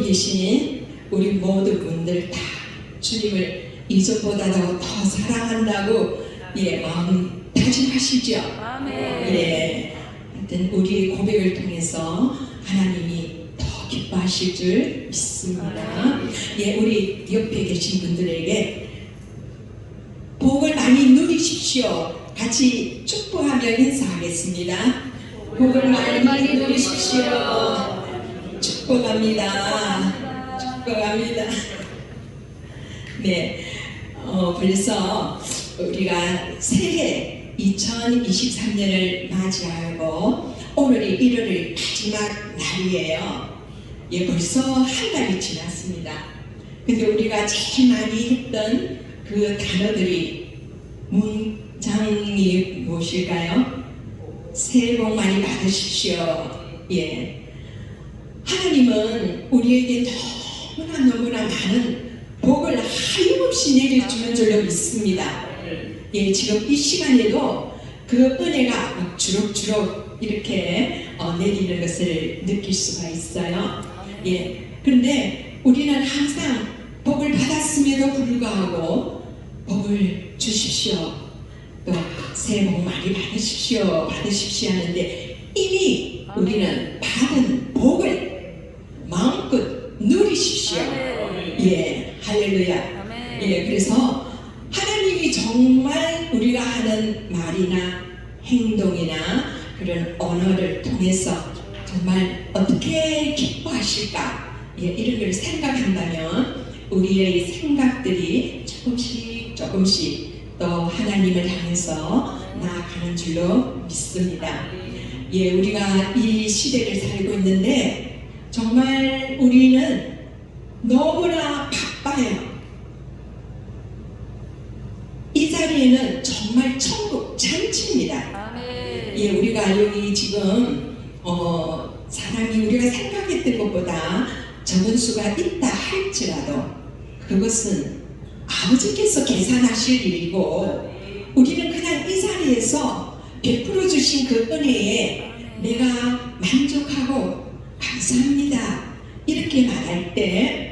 계신 우리 모든 분들 다 주님을 이전보다도 더 사랑한다고 마음 다짐하시죠. 하여튼 우리의 고백을 통해서 하나님이 더 기뻐하실 줄 믿습니다. 우리 옆에 계신 분들에게 복을 많이 누리십시오. 같이 축복하며 인사하겠습니다. 복을 많이 누리십시오. 축복합니다. 축복합니다. 벌써 우리가 새해 2023년을 맞이하고 오늘이 1월의 마지막 날이에요. 벌써 한 달이 지났습니다. 근데 우리가 제일 많이 했던 그 단어들이 문장이 무엇일까요? 새해 복 많이 받으십시오. 하나님은 우리에게 너무나 많은 복을 하염없이 내려주는 줄로 믿습니다. 지금 이 시간에도 그 은혜가 막 주룩주룩 이렇게 내리는 것을 느낄 수가 있어요. 그런데 우리는 항상 복을 받았음에도 불구하고 복을 주십시오. 또 새해 복 많이 받으십시오 하는데 이미 우리는 받은 복을 마음껏 누리십시오. 할렐루야. 그래서 하나님이 정말 우리가 하는 말이나 행동이나 그런 언어를 통해서 정말 어떻게 기뻐하실까, 이런 걸 생각한다면 우리의 생각들이 조금씩 또 하나님을 향해서 나아가는 줄로 믿습니다. 우리가 이 시대를 살고 있는데 정말 우리는 너무나 바빠요. 이 자리에는 정말 천국 잔치입니다. 우리가 여기 지금 사람이 우리가 생각했던 것보다 적은 수가 있다 할지라도 그것은 아버지께서 계산하실 일이고 우리는 그냥 이 자리에서 베풀어 주신 그 은혜에 내가 만족하고 감사합니다 이렇게 말할 때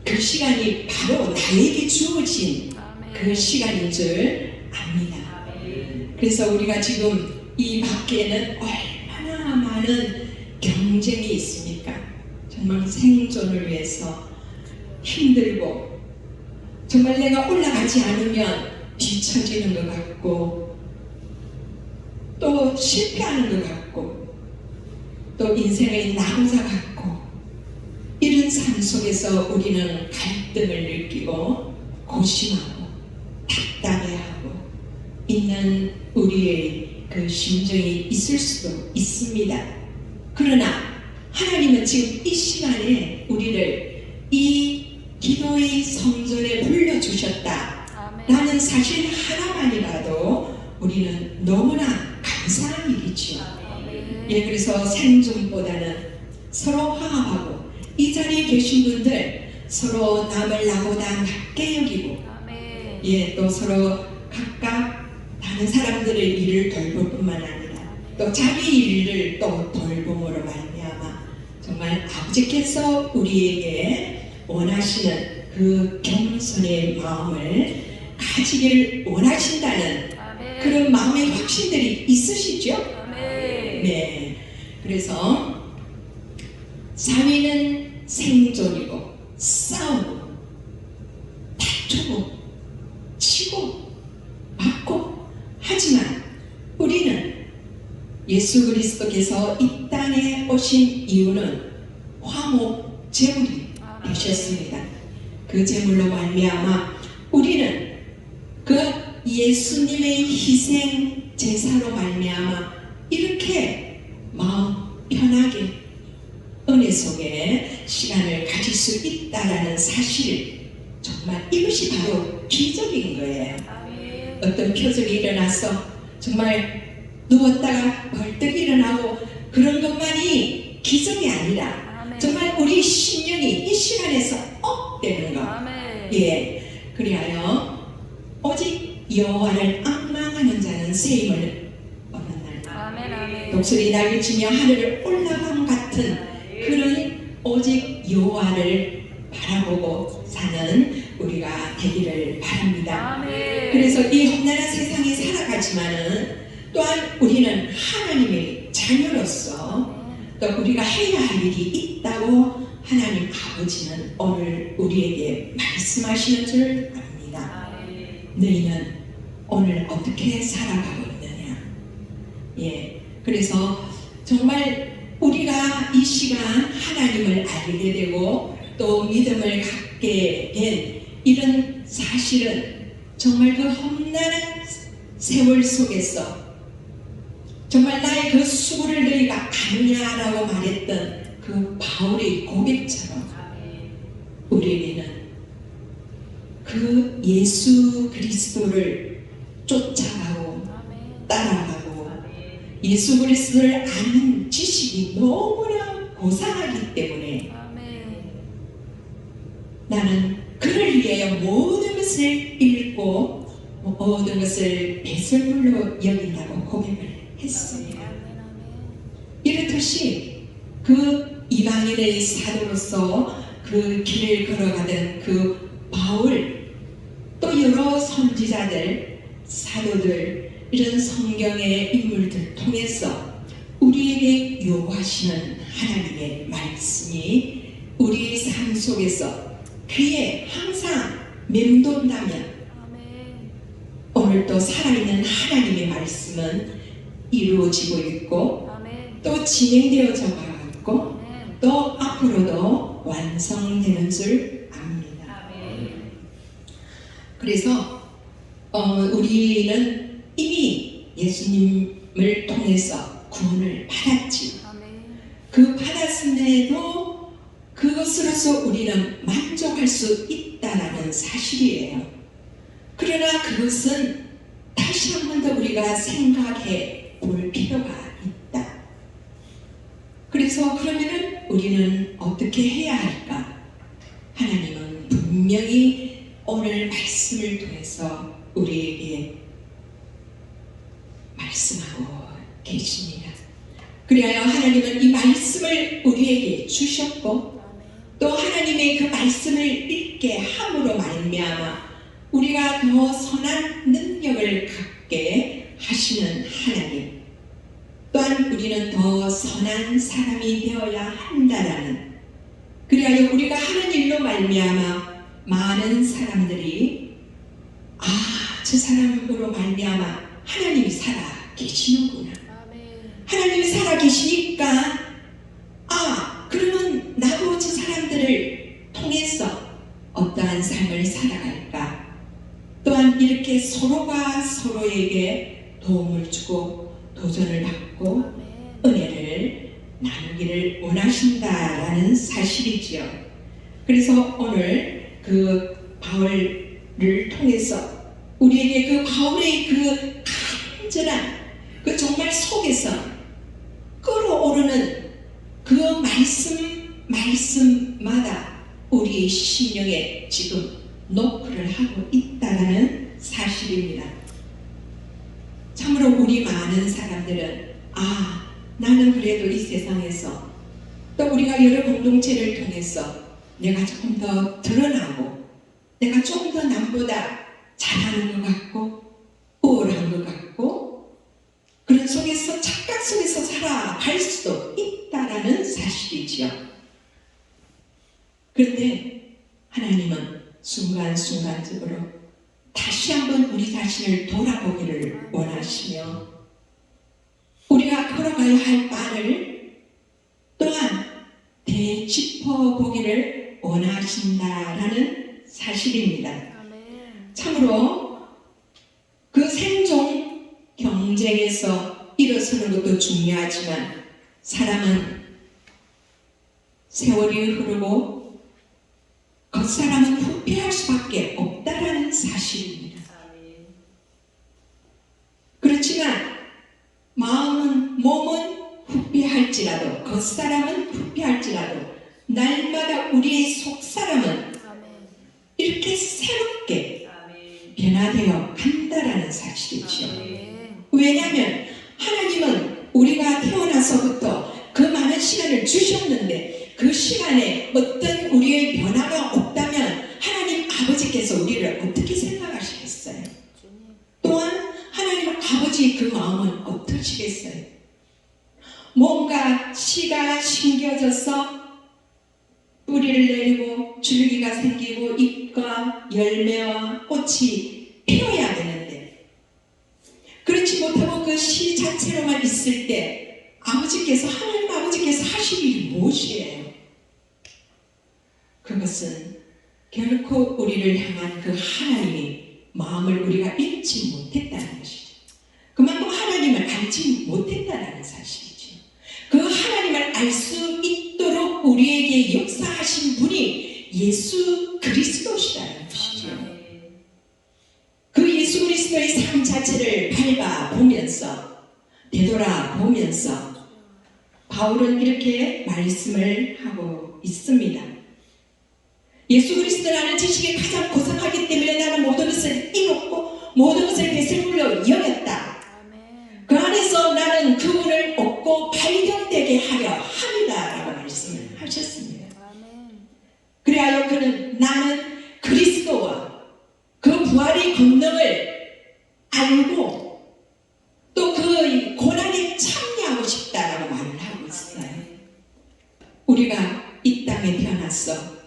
그 시간이 바로 나에게 주어진 그 시간인 줄 압니다. 그래서 우리가 지금 이 밖에는 얼마나 많은 경쟁이 있습니까? 정말 생존을 위해서 힘들고 정말 내가 올라가지 않으면 뒤처지는 것 같고 또 실패하는 것 같고 또 인생의 낙오자 같고 이런 삶 속에서 우리는 갈등을 느끼고 고심하고 답답해하고 있는 우리의 그 심정이 있을 수도 있습니다. 그러나 하나님은 지금 이 시간에 우리를 이 기도의 성전에 불러주셨다 라는 사실 하나만이라도 우리는 너무나 감사한 일이죠. 그래서 생존보다는 서로 화합하고 이 자리에 계신 분들 서로 남을 나보다 낮게 여기고 또 서로 각각 다른 사람들의 일을 돌볼 뿐만 아니라 또 자기 일을 또 돌봄으로 말미암아 정말 아버지께서 우리에게 원하시는 그 겸손의 마음을 가지기를 원하신다는 그런 마음의 확신들이 있으시죠? 그래서 삶에는 생존이고 싸우고 다투고 치고 맞고 하지만 우리는 예수 그리스도께서 이 땅에 오신 이유는 화목 제물이 되셨습니다. 그 제물로 말미암아 우리는 그 예수님의 희생 제사로 말미암아 이렇게 마음 편하게 은혜 속에 시간을 가질 수 있다라는 사실 정말 이것이 바로 기적인 거예요. 어떤 표적이 일어나서 정말 누웠다가 벌떡 일어나고 그런 것만이 기적이 아니라 정말 우리 심령이 이 시간에서 업되는 것. 그리하여 오직 여호와를 앙망하는 자는 새 힘을 얻는 날. 독수리 날개치며 하늘을 올라감 같은 그런 오직 여호와를 바라보고 사는 우리가 되기를 바랍니다. 아멘. 그래서 이 험난한 세상에 살아가지만은 또한 우리는 하나님의 자녀로서 또 우리가 해야 할 일이 있다고 하나님 아버지는 오늘 우리에게 말씀하시는 줄 압니다. 너희는 오늘 어떻게 살아가고 있느냐. 예, 그래서 정말 우리가 이 시간 하나님을 알게 되고 또 믿음을 갖게 된 이런 사실은 정말 그 험난한 세월 속에서 정말 나의 그 수고를 너희가 아느냐라고 말했던 그 바울의 고백처럼 우리에게는 그 예수 그리스도를 쫓아가고 따라가고 예수 그리스도를 아는 지식이 너무나 고상하기 때문에 나는 그를 위하여 모든 것을 잃고 모든 것을 배설물로 여긴다고 고백을 했습니다. 이렇듯이 그 이방인의 사도로서 그 길을 걸어가던 그 바울 또 여러 선지자들 사도들 이런 성경의 인물들 통해서 우리에게 요구하시는 하나님의 말씀이 우리의 삶 속에서 귀에 항상 맴돈다면 오늘도 살아있는 하나님의 말씀은 이루어지고 있고 또 진행되어져 가고 또 앞으로도 완성되는 줄 압니다. 그래서 우리는 이미 예수님을 통해서 구원을 받았지. 그 받았음에도 그것으로서 우리는 만족할 수 있다라는 사실이에요. 그러나 그것은 다시 한 번 더 우리가 생각해 볼 필요가 있다. 그래서 그러면은 우리는 어떻게 해야 할까? 하나님은 분명히 오늘 말씀을 통해서 우리에게 말씀하고 계십니다. 그리하여 하나님은 이 말씀을 우리에게 주셨고 또 하나님의 그 말씀을 읽게 함으로 말미암아 우리가 더 선한 능력을 갖게 하시는 하나님, 또한 우리는 더 선한 사람이 되어야 한다라는, 그리하여 우리가 하는 일로 말미암아 많은 사람들이 저 사람으로 말미암아 하나님이 살아 계시는구나. 하나님이 살아 계시니까 그러면 나도 저 사람들을 통해서 어떠한 삶을 살아갈까? 또한 이렇게 서로가 서로에게 도움을 주고 도전을 받고 은혜를 나누기를 원하신다라는 사실이지요. 그래서 오늘 그 바울을 통해서 우리에게 그 바울의 그 간절한 그 정말 속에서 끓어오르는 그 말씀마다 우리의 심령에 지금 노크를 하고 있다는 사실입니다. 참으로 우리 많은 사람들은 나는 그래도 이 세상에서 또 우리가 여러 공동체를 통해서 내가 조금 더 드러나고 내가 조금 더 남보다 잘하는 것 같고 우월한 것 같고 그런 속에서 착각 속에서 살아갈 수도 있다라는 사실이지요. 그런데 하나님은 순간순간적으로 다시 한번 우리 자신을 돌아보기를 원하시며 우리가 걸어가야 할 바를 또한 되짚어보기를 원하신다라는 사실입니다. 참으로 그 생존 경쟁에서 일어서는 것도 중요하지만 사람은 세월이 흐르고 겉사람은 후회할 수밖에 없다라는 사실입니다. 그렇지만 마음은 몸은 후회할지라도 겉사람은 후회할지라도 날마다 우리의 속사람은 이렇게 새롭게 변화되어 간다라는 사실이죠. 왜냐하면 하나님은 우리가 태어나서부터 그 많은 시간을 주셨는데 그 시간에 우리의 변화가 없다면 하나님 아버지께서 우리를 어떻게 생각하시겠어요? 또한 하나님 아버지의 그 마음은 어떠시겠어요? 뭔가 씨가 심겨져서 뿌리를 내리고 줄기가 생기고 잎과 열매와 꽃이 피어야 되는데 그렇지 못하고 그 씨 자체로만 있을 때 하나님 아버지께서 하실 일이 무엇이에요? 그것은 결코 우리를 향한 그 하나님의 마음을 우리가 읽지 못했다는 것이죠. 그만큼 하나님을 알지 못했다는 사실이죠. 그 하나님을 알 수 있도록 우리에게 역사하신 분이 예수 그리스도시라는 것이죠. 그 예수 그리스도의 삶 자체를 밟아보면서 되돌아보면서 바울은 이렇게 말씀을 하고 있습니다. 예수 그리스도라는 지식이 가장 고상하기 때문에 나는 모든 것을 잃었고 모든 것을 배설물로 여겼다. 그 안에서 나는 그분을 얻고 발견되게 하려 합니다 라고 말씀을 하셨습니다. 그래야 그는 나는 그리스도와 그 부활의 권능을 알고 또 그 고난에 참여하고 싶다라고 말을 하고 있어요. 우리가 이 땅에 태어났어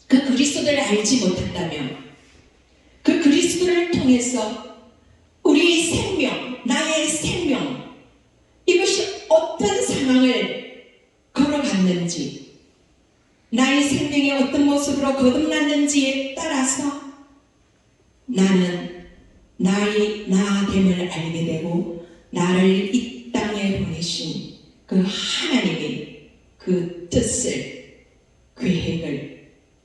그 그리스도를 알지 못한다면 그 그리스도를 통해서 우리의 생명, 나의 생명 이것이 어떤 상황을 걸어갔는지 나의 생명이 어떤 모습으로 거듭났는지에 따라서 나는 나의 나됨을 알게 되고 나를 이 땅에 보내신 그 하나님의 그 뜻을 계획을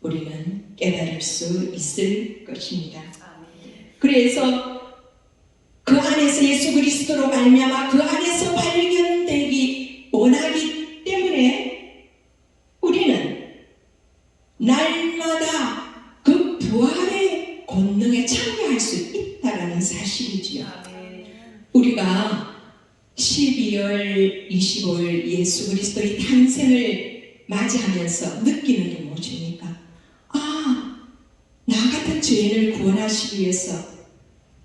우리는 깨달을 수 있을 것입니다. 그래서 그 안에서 예수 그리스도로 말미암아 그 안에서 발견되기 원하기 때문에 우리는 날마다 그 부활의 권능에 참여할 수 있다는 사실이지요. 우리가 12월 25일 예수 그리스도의 탄생을 맞이하면서 느끼는 게 무엇입니까? 나 같은 죄인을 구원하시기 위해서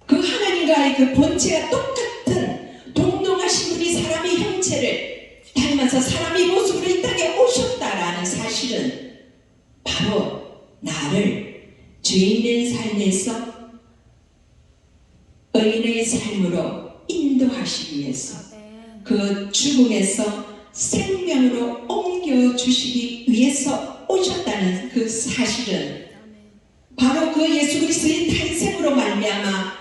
그 하나님과의 그 본체가 똑같은 동등하신 분이 사람의 형체를 닮아서 사람의 모습으로 이 땅에 오셨다라는 사실은 바로 나를 죄인의 삶에서 의인의 삶으로 인도하시기 위해서 그 죽음에서 생명으로 옮겨주시기 위해서 오셨다는 그 사실은 바로 그 예수 그리스도의 탄생으로 말미암아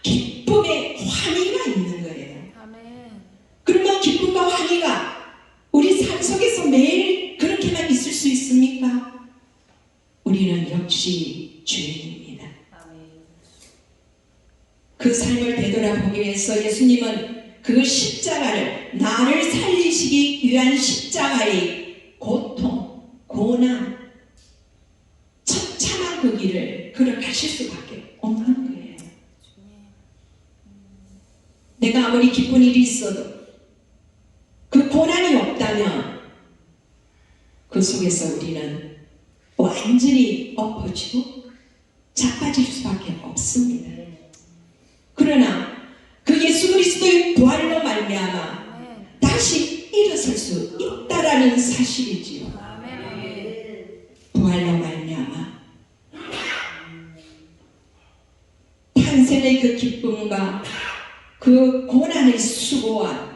기쁨의 환희가 있는 거예요. 그러면 기쁨과 환희가 우리 삶 속에서 매일 그렇게만 있을 수 있습니까? 우리는 역시 죄인입니다. 그 삶을 되돌아보기 위해서 예수님은 그 십자가를 나를 살리시기 위한 십자가의 고통, 고난, 처참한 그 길을 걸어가실 수밖에 없는 거예요. 내가 아무리 기쁜 일이 있어도 그 고난이 없다면 그 속에서 우리는 완전히 엎어지고 자빠질 수밖에 없습니다. 그러나 그 예수 그리스도의 부활로 말미암아 다시 일어설 수 있다라는 사실이지요. 부활로 말미암아 탄생의 그 기쁨과 그 고난의 수고와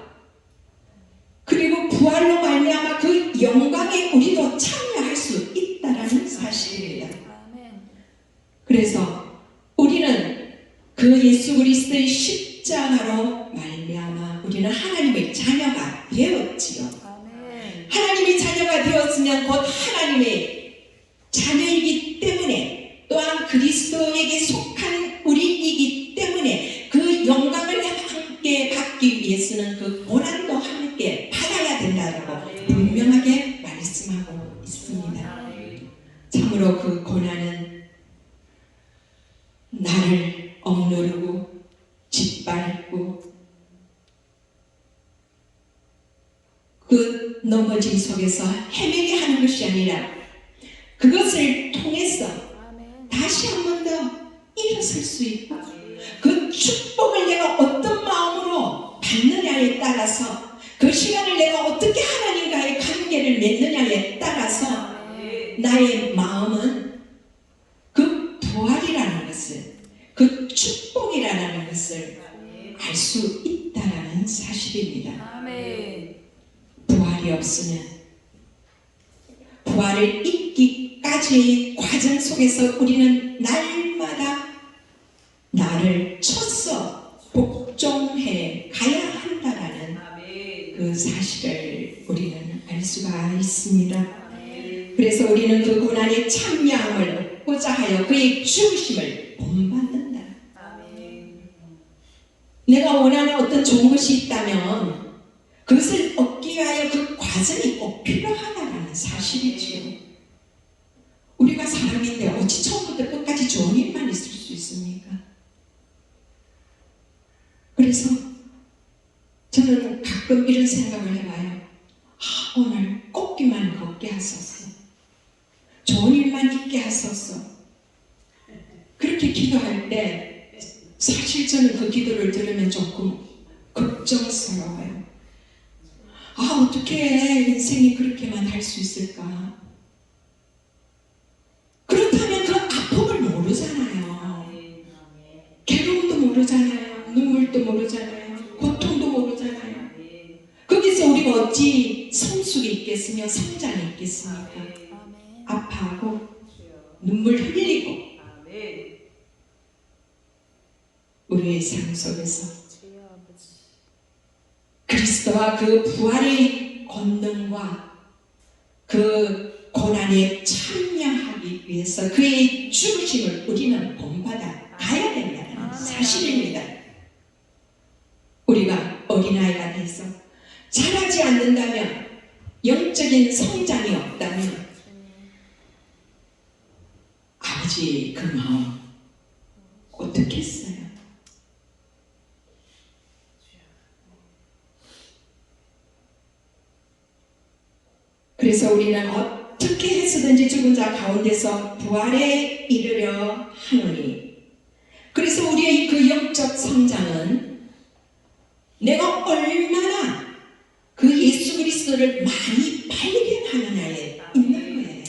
그리고 부활로 말미암아 그 영광에 우리도 참여할 수 있다라는 사실입니다. 그래서 우리는 그 예수 그리스도의 십자가로 말미암아 우리는 하나님의 자녀가 되었지요. 하나님의 자녀가 되었으면 곧 하나님의 자녀이기 때문에 또한 그리스도에게 속한 우리이기 때문에 그 영광을 함께 받기 위해서는 그 고난도 함께 받아야 된다고 분명하게 말씀하고 있습니다. 참으로 그 고난은 나를 억누르고 짓밟고 그 넘어짐 속에서 헤매게 하는 것이 아니라 그것을 통해서 다시 한 번 더 일어설 수 있고 그 축복을 내가 어떤 마음으로 받느냐에 따라서 그 시간을 내가 어떻게 하나님과의 관계를 맺느냐에 따라서 나의 마음은 그 부활이라는 것을 그 축복이라는 것을 알 수 있다라는 사실입니다. 부활이 없으면 부활을 잊기까지의 과정 속에서 우리는 날마다 나를 쳐서 복종해 가야 한다라는 그 사실을 우리는 알 수가 있습니다. 그래서 우리는 그 고난에 참여함을 얻고자 하여 그의 죽으심을 본받는다. 내가 원하는 어떤 좋은 것이 있다면 그것을 얻기 위하여 그 과정이 꼭 필요하다는 사실이지요. 우리가 사람인데 어찌 처음부터 끝까지 좋은 일만 있을 수 있습니까? 그래서 저는 가끔 이런 생각을 해봐요. 오늘 꽃길만 걷게 하소서. 좋은 일만 있게 하소서. 그렇게 기도할 때 사실 저는 그 기도를 들으면 조금 걱정스러워요. 어떻게 인생이 그렇게만 할 수 있을까? 그렇다면 그 아픔을 모르잖아요. 괴로움도 모르잖아요. 눈물도 모르잖아요. 고통도 모르잖아요. 거기서 우리가 어찌 성숙이 있겠으며 성장이 있겠습니까? 아파하고 눈물 흘리고 우리의 삶 속에서 그리스도와 그 부활의 권능과 그 고난에 참여하기 위해서 그의 죽으심을 우리는 본받아 가야 된다는 사실입니다. 우리가 어린아이가 돼서 자라지 않는다면, 영적인 성장이 없다면 아버지 그 마음 어떻게 했어요? 그래서 우리는 어떻게 해서든지 죽은 자 가운데서 부활에 이르려 하노니, 그래서 우리의 그 영적 성장은 내가 얼마나 그 예수 그리스도를 많이 발견하느냐에 있는 거예요.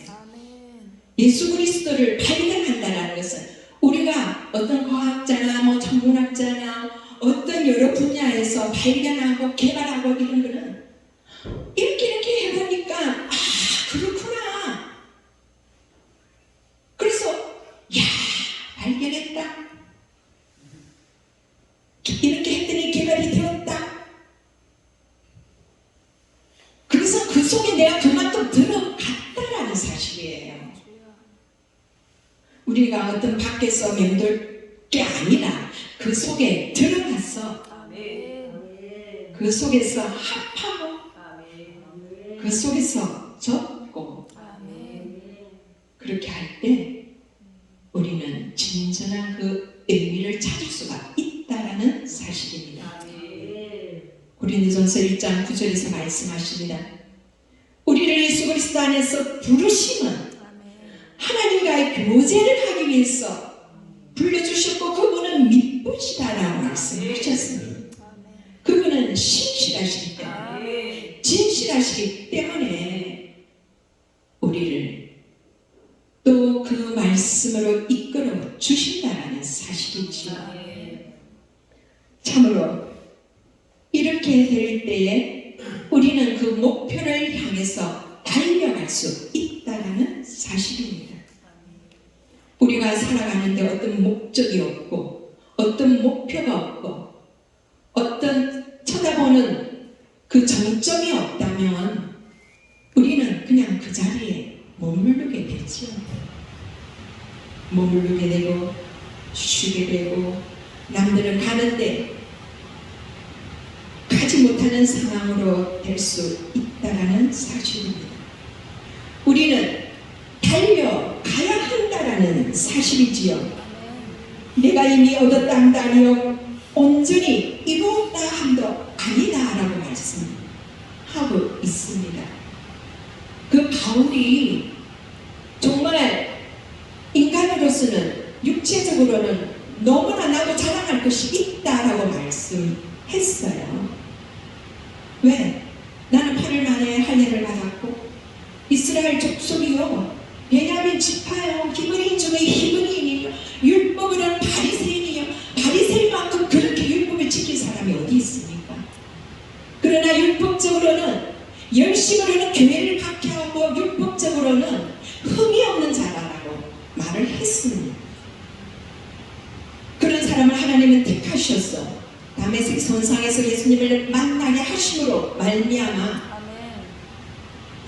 예수 그리스도를 발견한다는 것은 우리가 어떤 과학자나 천문학자나 어떤 여러 분야에서 발견하고 개발하고 이런 거는 이렇게 해보니까 그렇구나. 그래서 발견했다. 이렇게 했더니 개발이 되었다. 그래서 그 속에 내가 그만큼 들어갔다라는 사실이에요. 우리가 어떤 밖에서 맴돌 게 아니라 그 속에 들어가서 그 속에서 합하고 그 속에서 젖고 그렇게 할 때 우리는 진정한 그 의미를 찾을 수가 있다라는 사실입니다. 고린도전서 1장 9절에서 말씀하십니다. 우리를 예수 그리스도 안에서 부르심은 하나님과의 교제를 하기 위해서 불러주셨고 그분은 미쁘시다라고 말씀하셨습니다. 그분은 신실하시기 때문에, 진실하시기 때문에 우리를 또 그 말씀으로 이끌어 주신다는 사실이지요. 참으로 이렇게 될 때에 우리는 그 목표를 향해서 달려갈 수 있다는 사실입니다. 우리가 살아가는데 어떤 목적이 없고 어떤 목표가 없고 어떤 쳐다보는 그 정점이 없다면 우리는 그냥 그 자리에 머무르게 되죠. 머무르게 되고 쉬게 되고 남들은 가는데 가지 못하는 상황으로 될 수 있다는 사실입니다. 우리는 달려가야 한다라는 사실이지요. 내가 이미 얻었다 함도 아니요 온전히 이루었다 함도 아니다라고 말씀하고 있습니다. 그 바울이 정말 하나님께서는 육체적으로는 너무나 나도 자랑할 것이 있다라고 말씀했어요. 왜? 나는 8일 만에 할례를 받았고 이스라엘 족속이요 베냐민 지파요 히브리인 중에 히브리인이요 율법으로는 바리새인이요 바리새인만큼 그렇게 율법을 지킨 사람이 어디 있습니까? 그러나 율법적으로는 열심으로는 교회를 박해하고 율법적으로는 흠이 없는 자라라고 말을 했습니다. 그런 사람을 하나님은 택하셨어. 다메섹 선상에서 예수님을 만나게 하심으로 말미암아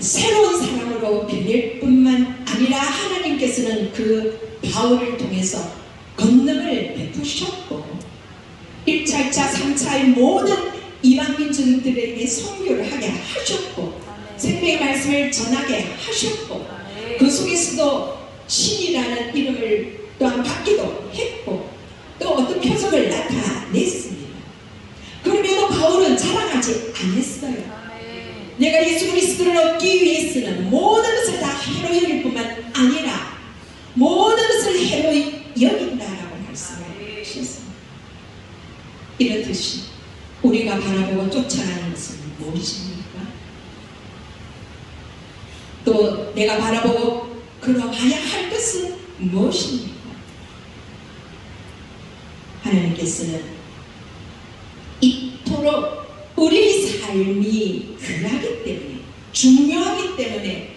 새로운 사람으로 변할 뿐만 아니라 하나님께서는 그 바울을 통해서 권능을 베푸셨고 1차, 2차, 3차의 모든 이방민족들에게 선교를 하게 하셨고 생명의 말씀을 전하게 하셨고 그 속에서도 신이라는 이름을 또한 받기도 했고 또 어떤 표적을 나타냈습니다. 그럼에도 바울은 자랑하지 않았어요. 내가 예수 그리스도를 얻기 위해서는 모든 것을 다 해로 여길 뿐만 아니라 모든 것을 해로 여긴다라고 말씀을 하셨습니다. 이렇듯이 우리가 바라보고 쫓아가는 것은 무엇입니까? 또 내가 바라보고 걸어가야 할 것은 무엇입니까? 하나님께서는 이토록 우리 삶이 귀하기 때문에 중요하기 때문에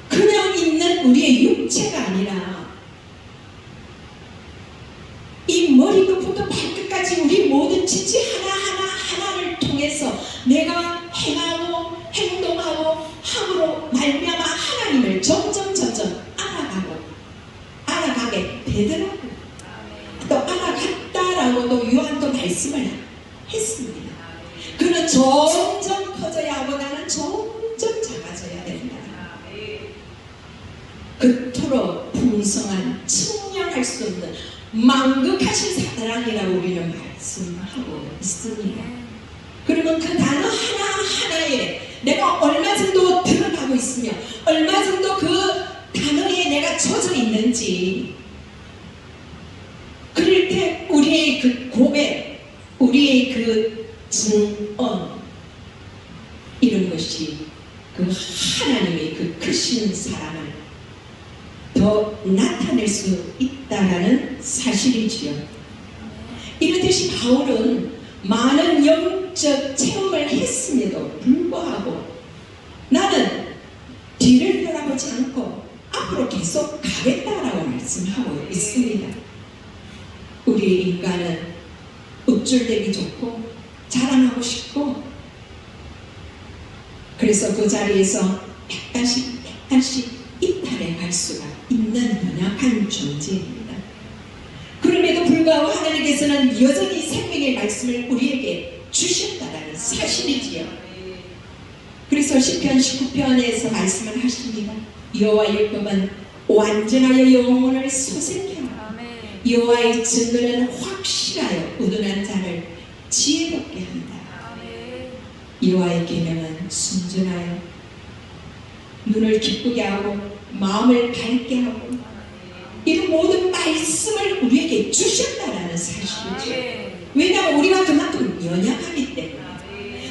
그냥 있는 우리의 육체가 아니라 이 머리끝부터 발끝까지 우리 모든 지체 하나를 통해서 내가 행하고 행동하고 함으로 말미암아 하나님을 점점 알아가게 되더라고요. 또 알아갔다라고도 요한도 말씀을 했습니다. 그는 점점 커져야 하고 나는 점점 작아져야 된다. 그토록 풍성한 측량할 수 없는 만극하신 사랑이라고 우리는 말씀하고 있습니다. 그러면 그 단어 하나하나에 내가 얼마 정도 들어가고 있으며 얼마 정도 그 단어에 내가 젖어 있는지 그럴 때 우리의 그 고백, 우리의 그 증언 이런 것이 그 하나님의 그 크신 사랑을 더 나타낼 수 있다라는 사실이지요. 이렇듯이 바울은 많은 영적 체험을 했음에도 불구하고 나는 뒤를 돌아보지 않고 앞으로 계속 가겠다라고 말씀하고 있습니다. 우리 인간은 up줄되기 좋고 자랑하고 싶고 그래서 그 자리에서 약간씩 이탈해 갈 수가 있는 연약한 존재입니다. 그럼에도 불구하고 하나님께서는 여전히 생명의 말씀을 우리에게 주셨다는 사실이지요. 그래서 시편 19편에서 말씀을 하십니다. 여호와의 율법은 완전하여 영혼을 소생케 하라. 여호와의 증거는 확실하여 우둔한 자를 지혜롭게 한다. 여호와의 계명은 순전하여 눈을 기쁘게 하고 마음을 밝게 하고 이런 모든 말씀을 우리에게 주셨다라는 사실이죠. 왜냐하면 우리가 그만큼 연약하기 때문에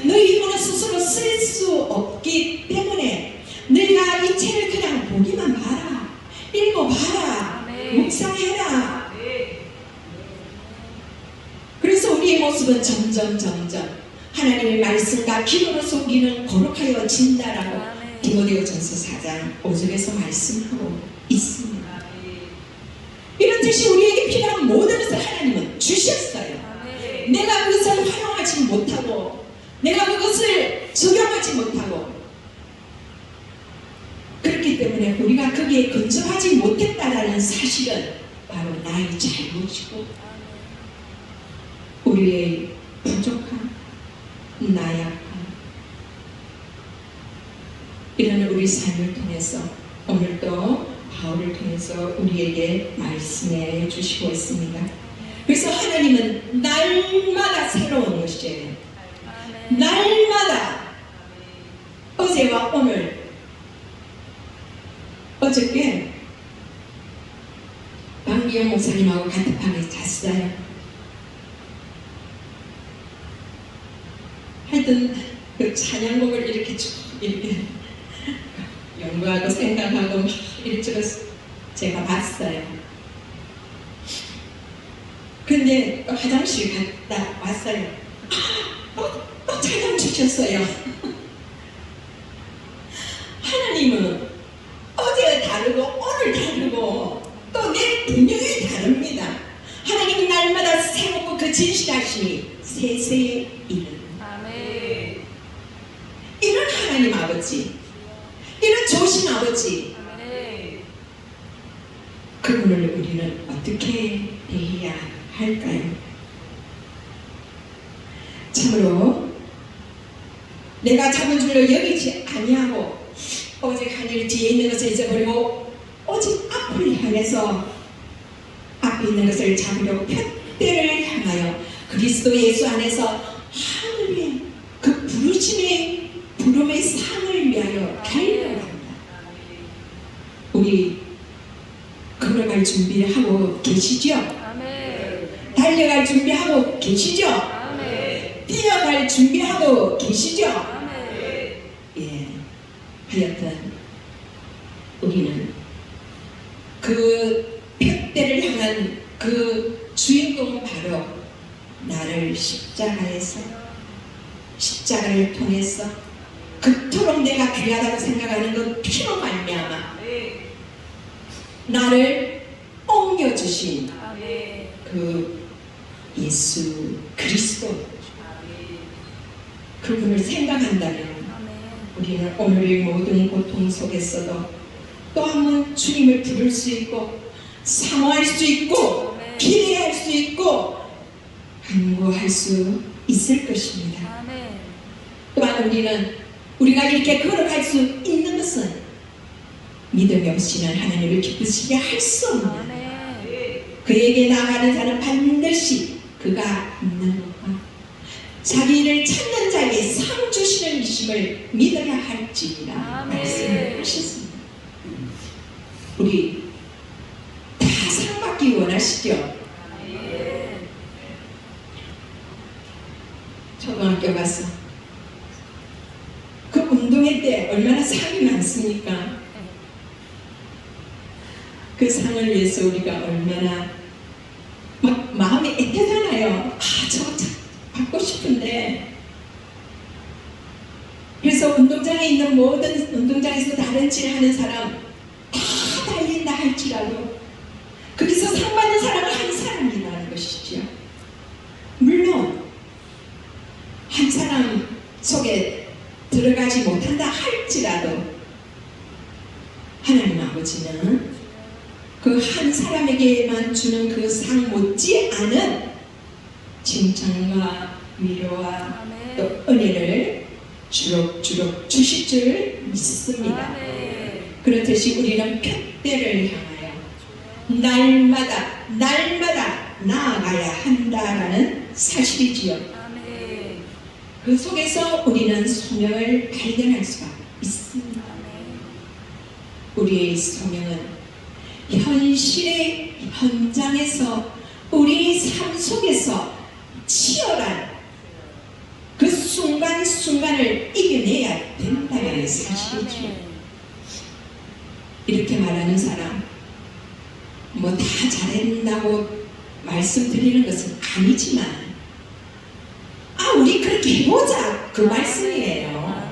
너희 힘으로 스스로 쓸 수 없기 때문에 너희가 이 책을 그냥 보기만 봐라, 읽어봐라, 묵상해라. 그래서 우리의 모습은 점점 하나님의 말씀과 기도로 속기는 거룩하여 진다라고 디모데후전서 4장 5절에서 말씀하고 있습니다. 이렇듯이 우리에게 필요한 모든 것을 하나님은 주셨어요. 내가 그것을 활용하지 못하고 내가 그것을 적용하지 못하고 그렇기 때문에 우리가 거기에 근접하지 못했다라는 사실은 바로 나의 잘못이고 우리의 부족함, 나약함 이런 우리 삶을 통해서 오늘도 바울을 통해서 우리에게 말씀해 주시고 있습니다. 그래서 하나님은 날마다 새로운 것이에요. 날마다 어제와 오늘 어저께 박미영 목사님하고 같은 방에 잤어요. 하여튼 그 찬양곡을 이렇게 쭉 이렇게 연구하고 생각하고 막 이렇게 제가 봤어요. 근데 또 화장실 갔다 왔어요. 또 찬양 주셨어요. 하나님은 어제 다르고 오늘 다르고 또 내일 분명히 다릅니다. 하나님은 날마다 새롭고 그 진실하심이 세세에 이르는 아멘. 이런 하나님 아버지, 이런 좋으신 아버지, 아멘. 그분을 우리는 어떻게 대해야 할까요? 참으로 내가 잡은 줄로 여기지 아니하고 오직 하늘 뒤에 있는 것을 잊어버리고 오직 앞을 향해서 앞에 있는 것을 잡으려고 푯대를 향하여 그리스도 예수 안에서 하늘의 그 부름의 상을 위하여 달려갑니다. 우리 걸어갈 준비를 하고 계시죠? 아멘. 달려갈 준비하고 계시죠? 아멘. 뛰어갈 준비하고 계시죠? 아멘. 예, 하여튼 우리는 그 푯대를 향한 그 주인공은 바로 나를 십자가를 통해서 그토록 내가 귀하다고 생각하는 그 피로 말미암아 나를 옮겨주신 아멘. 그 예수 그리스도 그분을 생각한다면 우리는 오늘의 모든 고통 속에서도 또 한 번 주님을 부를 수 있고 사모할 수 있고 기대할 수 있고 간구할 수 있을 것입니다. 아멘. 또한 우리가 이렇게 걸어갈 수 있는 것은 믿음이 없이는 하나님을 기쁘시게 할 수 없는 아멘. 그에게 나아가는 자는 반드시 그가 있는 것과 자기를 찾는 자에게 상 주시는 이심을 믿어야 할지니라 아멘. 말씀하셨습니다. 우리 다 상 받기 원하시죠? 아멘. 초등학교 가서 그 운동회 때 얼마나 상이 많습니까? 그 상을 위해서 우리가 얼마나 막 마음이 애타잖아요. 저거 참 받고 싶은데. 그래서 운동장에 있는 모든 운동장에서 다른 질 하는 사람 다 달린다 할지라도 거기서 상 받는 사람은 한 사람이라는 것이죠. 물론 한 사람 속에 들어가지 못한다 할지라도 하나님 아버지는 그 한 사람에게만 주는 그 상 못지 않은 칭찬과 위로와 아멘. 또 은혜를 주룩주룩 주실 줄 믿습니다. 아멘. 그렇듯이 우리는 푯대를 향하여 날마다 나아가야 한다라는 사실이지요. 아멘. 그 속에서 우리는 소명을 발견할 수가 있습니다. 아멘. 우리의 소명은 현실의 현장에서 우리 삶 속에서 치열한 그 순간순간을 이겨내야 된다는 사실이죠. 아멘. 이렇게 말하는 사람 뭐 다 잘한다고 말씀드리는 것은 아니지만 우리 그렇게 해보자 그 말씀이에요.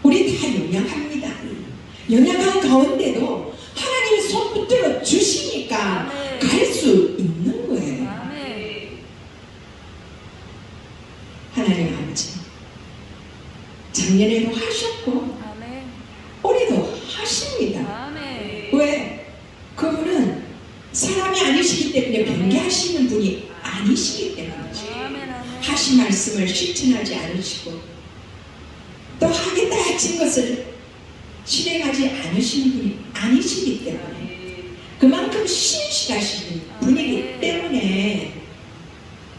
우리 다 연약합니다. 연약한 가운데도 하나님이 손 붙들어 주시니까 갈 수 있는 거예요. 아멘. 하나님 아버지 작년에도 하셨고 아멘. 올해도 하십니다. 아멘. 왜? 그분은 사람이 아니시기 때문에 변개하시는 분이 아니시기 때문이지. 아멘. 하신 말씀을 실천하지 않으시고 또 하겠다 하신 것을 실행하지 않으시는 분이 아니시기 때문에 그만큼 신실하신 분이기 때문에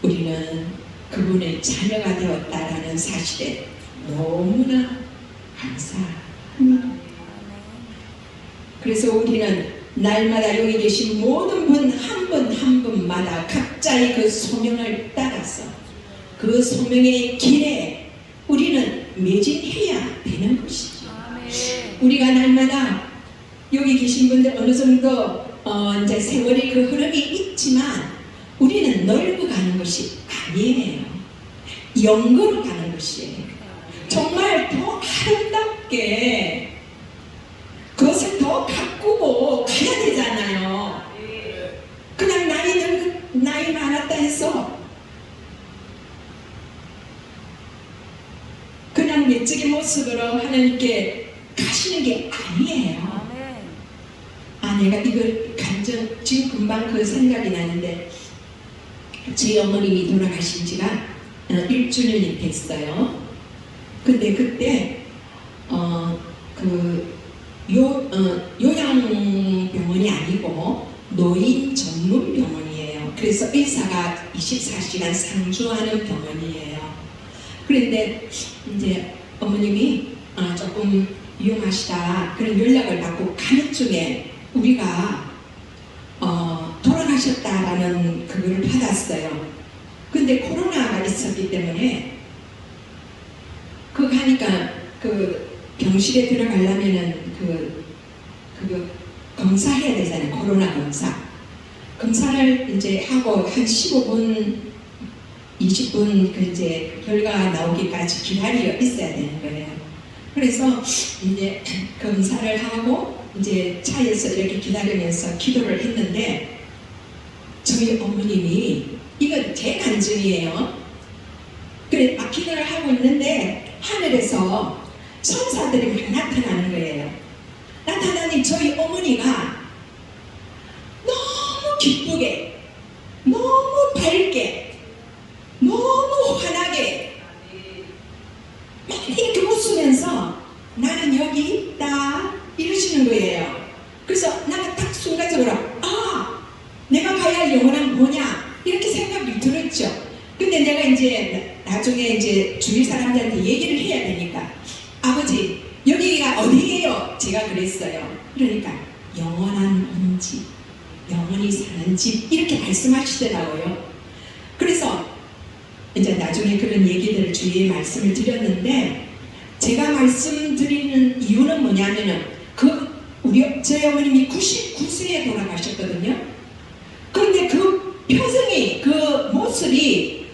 우리는 그분의 자녀가 되었다라는 사실에 너무나 감사합니다. 그래서 우리는 날마다 여기 계신 모든 분 한 분 한 분마다 각자의 그 소명을 따라서 그 소명의 길에 우리는 매진해야 되는 것이죠. 아멘. 우리가 날마다 여기 계신 분들 어느 정도 이제 세월의 그 흐름이 있지만 우리는 널고 가는 것이 아니에요. 영으로 가는 것이에요. 정말 더 아름답게 그것을 더 가꾸고 가야 되잖아요. 그냥 나이 많았다 해서 그냥 내적인 모습으로 하나님께 가시는 게 아니에요. 아멘. 아, 내가 이걸 지금 금방 그 생각이 나는데, 저희 어머님이 돌아가신 지가 1주년이 됐어요. 근데 그때 요양병원이 아니고 노인 전문 병원이에요. 그래서 의사가 24시간 상주하는 병원이에요. 그런데 이제 어머님이 조금 위험하시다 그런 연락을 받고 가는 중에 우리가 돌아가셨다라는 그걸 받았어요. 근데 코로나가 있었기 때문에 그거 하니까 그 병실에 들어가려면은 그 검사해야 되잖아요. 코로나 검사. 검사를 이제 하고 한 15분, 20분 그 이제 결과가 나오기까지 기다려 있어야 되는 거예요. 그래서 이제 검사를 하고 이제 차에서 이렇게 기다리면서 기도를 했는데 저희 어머님이 이건 제 간증이에요. 그래 막 기도를 하고 있는데 하늘에서 천사들이 막 나타나는 거예요. 나타나니 저희 어머니가 너무 기쁘게, 너무 밝게, 너무 환하게 막 이렇게 웃으면서 나는 여기 있다 이러시는 거예요. 그래서 나가 딱 순간적으로 내가 가야 할 영혼은 뭐냐 이렇게 생각이 들었죠. 근데 내가 이제 나중에 이제 주위 사람들한테 얘기를 해야 되니까 아버지 여기가 어디예요? 제가 그랬어요. 그러니까 영원한 온집, 영원히 사는 집 이렇게 말씀하시더라고요. 그래서 이제 나중에 그런 얘기들을 주위에 말씀을 드렸는데 제가 말씀드리는 이유는 뭐냐면은 저희 어머님이 99세에 돌아가셨거든요. 그런데 그 표정이 그 모습이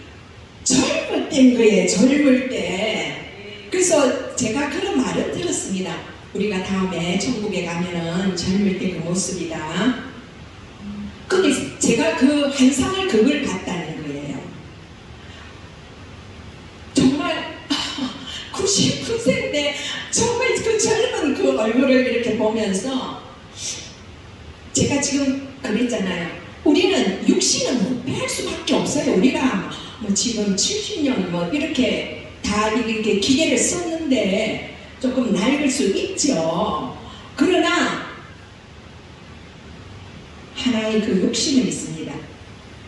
젊을 때인 거예요. 젊을 때. 그래서 제가 그런 말을 들었습니다. 우리가 다음에 천국에 가면은 젊을 때 그 모습이다. 근데 제가 그 환상을 그걸 봤다는 거예요. 정말 99세인데 정말 그 젊은 그 얼굴을 이렇게 보면서 제가 지금 그랬잖아요. 우리는 육신은 무패할 수밖에 없어요. 우리가 뭐 지금 70년 뭐 이렇게 다 이렇게 기계를 썼는데 조금 낡을 수 있죠. 그러나 하나의 그 욕심은 있습니다.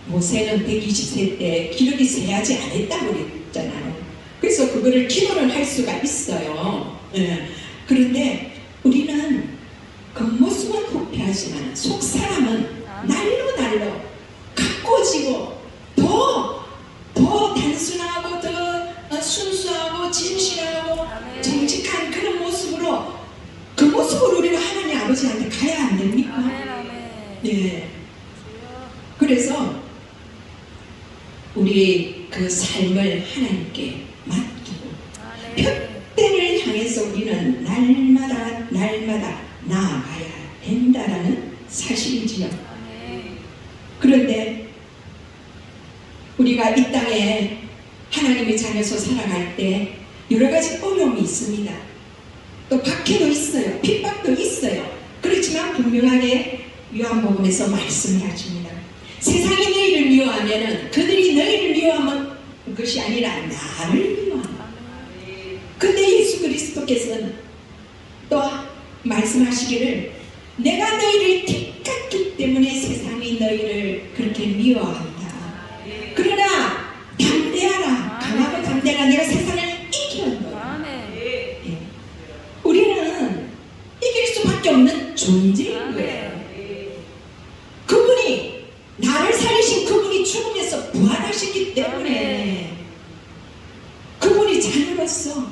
모세는 120세 때 기록이 세하지 않았다고 그랬잖아요. 그래서 그거를 기도를 할 수가 있어요. 그런데 우리는 겉모습은 부패하지만 속 사람은 날로 가꿔지고 더 단순하고 더 순수하고 진실하고 정직한 그런 모습으로 그 모습으로 우리가 하나님 아버지한테 가야 안 됩니까? 아멘, 아멘. 네. 그래서 우리 그 삶을 하나님께 맡기고 푯대를 향해서 우리는 날마다 나아가야 된다라는 사실이지요. 그런데 우리가 이 땅에 하나님의 자녀로 살아갈 때 여러 가지 어려움이 있습니다. 또 박해도 있어요. 핍박도 있어요. 그렇지만 분명하게 요한복음에서 말씀을 하십니다. 세상이 너희를 미워하면 그들이 너희를 미워하는 것이 아니라 나를 미워한다. 근데 예수 그리스도께서는 또 말씀하시기를 내가 너희를 택했기 때문에 세상이 너희를 그렇게 미워한다. 그러나 담대하라. 강하고 담대하라. 내가 세상을 이겼노라. 우리는 이길 수밖에 없는 존재인 거예요. 그분이 나를 살리신 그분이 죽음에서 부활하셨기 때문에 그분이 자녀로서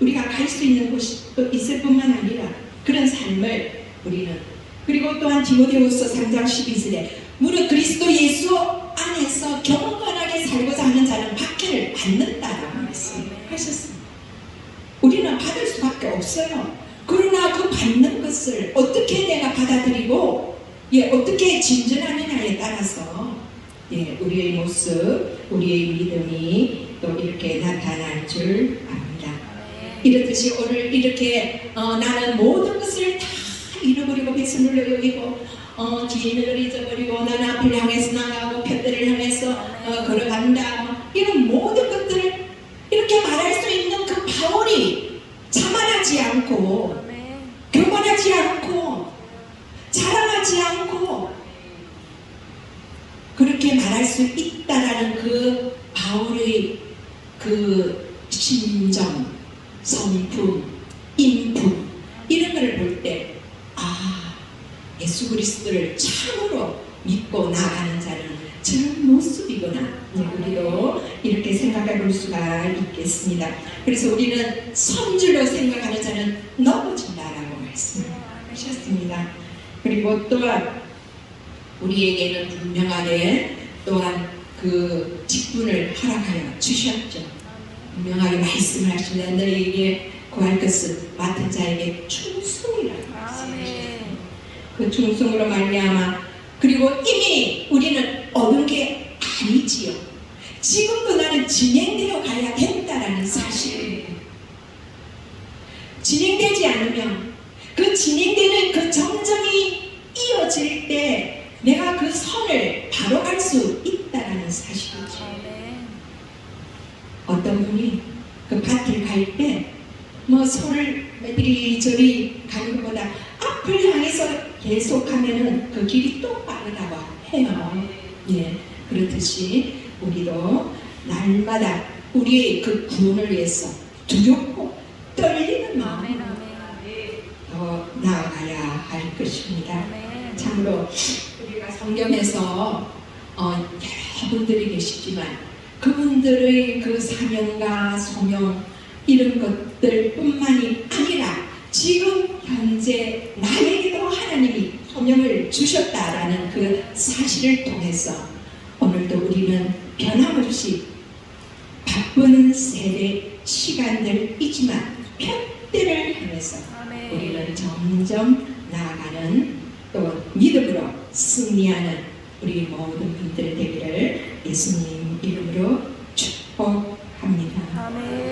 우리가 갈 수 있는 곳이 또 있을 뿐만 아니라 그런 삶을 우리는 그리고 또한 디모데후서 3장 12절에 무릇 그리스도 예수 안에서 경건하게 살고자 하는 자는 박해를 받는다라고 말씀하셨습니다. 우리는 받을 수밖에 없어요. 그러나 그 받는 것을 어떻게 내가 받아들이고 어떻게 진전하느냐에 따라서 우리의 모습, 우리의 믿음이 또 이렇게 나타날 줄 압니다. 이렇듯이 오늘 이렇게 나는 모든 것을 다 잃어버리고 배설물로 여기고 뒤를 잊어버리고 나는 앞을 향해서 나가고 편들을 향해서 걸어간다. 이런 모든 것들을 이렇게 말할 수 있는 그 바울이 자만하지 않고 교만하지 않고 자랑하지 않고 그렇게 말할 수 있다라는 그 바울의 그 심정, 성품, 인품 이런 것을 볼 때 예수 그리스도를 참으로 믿고 나가는 자는 저런 모습이구나. 우리도 이렇게 생각해 볼 수가 있겠습니다. 그래서 우리는 선줄로 생각하는 자는 넘어진다라고 말씀하셨습니다. 그리고 또한 우리에게는 분명하게 또한 그 직분을 허락하여 주셨죠. 분명하게 말씀을 하시는데 너희에게 구할 것은 맡은 자에게 충성이라고 말씀하셨습니다. 그 충성으로 말미암아 그리고 이미 우리는 얻은 게 아니지요. 지금도 나는 진행되어 가야 된다라는 사실입니다. 진행되지 않으면 그 진행되는 그 정점이 이어질 때 내가 그 선을 바로 갈 수 있다라는 사실이죠. 어떤 분이 그 밭을 갈 때 뭐 손을 이리저리 가는 것보다 앞을 향해서 계속하면은 그 길이 또 빠르다고 해요. 그렇듯이 우리도 날마다 우리의 그 구원을 위해서 두렵고 떨리는 마음으로 더 나아가야 할 것입니다. 참으로 우리가 성경에서 여러분들이 계시지만 그분들의 그 사명과 소명 이런 것들 뿐만이 아니라 지금 현재 나에게도 하나님이 소명을 주셨다라는 그 사실을 통해서 오늘도 우리는 변함없이 바쁜 세대 시간들이지만 편대를 향해서 우리는 점점 나아가는 또 믿음으로 승리하는 우리 모든 분들 되기를 예수님 이름으로 축복합니다. 아멘.